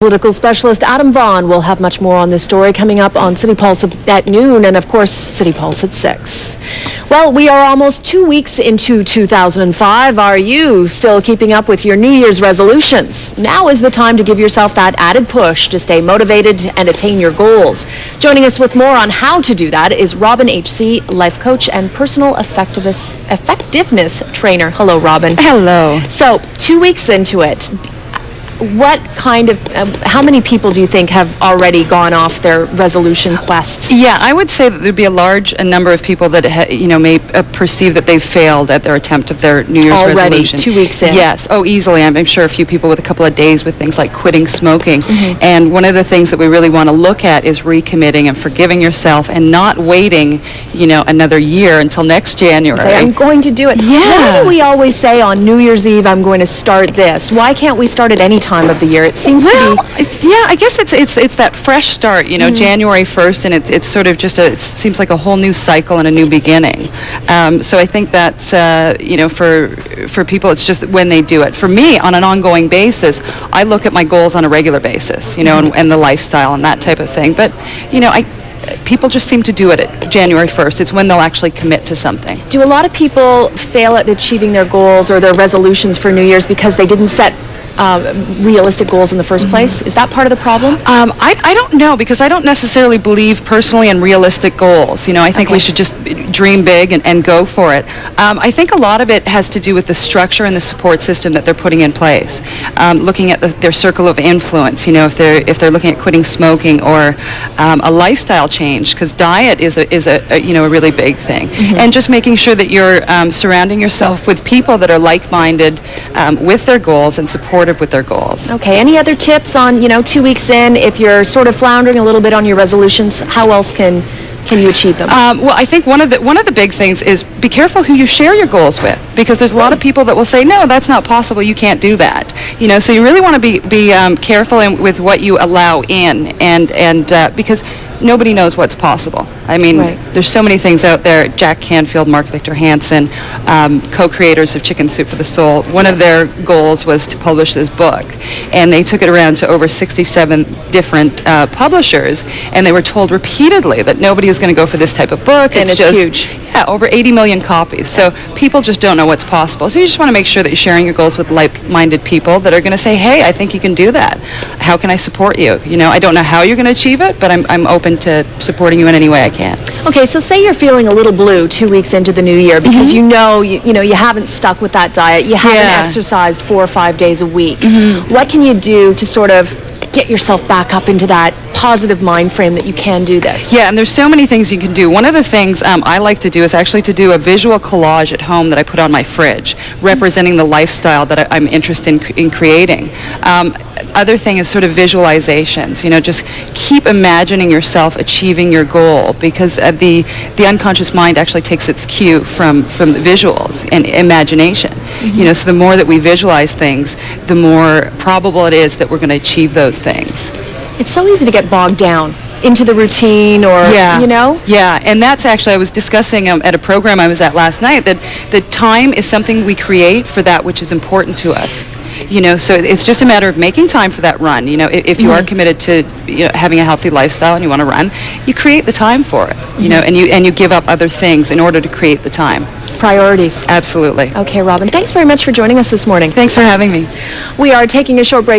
Political specialist Adam Vaughn will have much more on this story coming up on City Pulse at noon and, of course, City Pulse at 6. Well, we are almost 2 weeks into 2005. Are you still keeping up with your New Year's resolutions? Now is the time to give yourself that added push to stay motivated and attain your goals. Joining us with more on how to do that is Robin H.C., life coach and personal effectiveness trainer. Hello, Robin. Hello. So, 2 weeks into it. What kind of, how many people do you think have already gone off their resolution quest? Yeah, I would say that there'd be a large number of people that may perceive that they've failed at their attempt of their New Year's resolution. Already, 2 weeks in. Yes, easily. I'm sure a few people with a couple of days with things like quitting smoking. Mm-hmm. And one of the things that we really want to look at is recommitting and forgiving yourself and not waiting, another year until next January. Say, I'm going to do it. Yeah. Why do we always say on New Year's Eve, I'm going to start this? Why can't we start at any time of the year? It seems to be... Yeah, I guess it's that fresh start, January 1st, and it's sort of just it seems like a whole new cycle and a new beginning. So I think that's, for people, it's just when they do it. For me, on an ongoing basis, I look at my goals on a regular basis, and the lifestyle and that type of thing. But, people just seem to do it at January 1st. It's when they'll actually commit to something. Do a lot of people fail at achieving their goals or their resolutions for New Year's because they didn't set realistic goals in the first place? Is that part of the problem? I don't know, because I don't necessarily believe personally in realistic goals. I think we should just dream big and go for it. I think a lot of it has to do with the structure and the support system that they're putting in place. Looking at their circle of influence, if they're looking at quitting smoking or a lifestyle change, because diet is a really big thing. Mm-hmm. And just making sure that you're surrounding yourself with people that are like-minded with their goals and supportive with their goals. Okay, any other tips on, 2 weeks in, if you're sort of floundering a little bit on your resolutions, how else can you achieve them? Well, I think one of the big things is be careful who you share your goals with, because there's a lot of people that will say, no, that's not possible, you can't do that. So you really want to be careful with what you allow in, and because nobody knows what's possible. I mean, right. There's so many things out there. Jack Canfield, Mark Victor Hansen, co-creators of Chicken Soup for the Soul, one of their goals was to publish this book, and they took it around to over 67 different publishers, and they were told repeatedly that nobody is going to go for this type of book. And it's just huge. Yeah, over 80 million copies. So people just don't know what's possible. So you just want to make sure that you're sharing your goals with like-minded people that are going to say, hey, I think you can do that. How can I support you? I don't know how you're going to achieve it, but I'm open to supporting you in any way I can. Okay, so say you're feeling a little blue 2 weeks into the new year because mm-hmm. you haven't stuck with that diet, you haven't exercised 4 or 5 days a week. Mm-hmm. What can you do to sort of get yourself back up into that positive mind frame that you can do this? Yeah, and there's so many things you can do. One of the things I like to do is actually to do a visual collage at home that I put on my fridge, representing the lifestyle that I'm interested in creating. Other thing is sort of visualizations. Just keep imagining yourself achieving your goal, because the unconscious mind actually takes its cue from the visuals and imagination. Mm-hmm. So the more that we visualize things, the more probable it is that we're going to achieve those things. It's so easy to get bogged down into the routine or, Yeah, and that's actually, I was discussing at a program I was at last night, that the time is something we create for that which is important to us. So it's just a matter of making time for that run. If you are committed to having a healthy lifestyle and you want to run, you create the time for it. And you give up other things in order to create the time. Priorities. Absolutely. Okay, Robin, thanks very much for joining us this morning. Thanks for having me. We are taking a short break.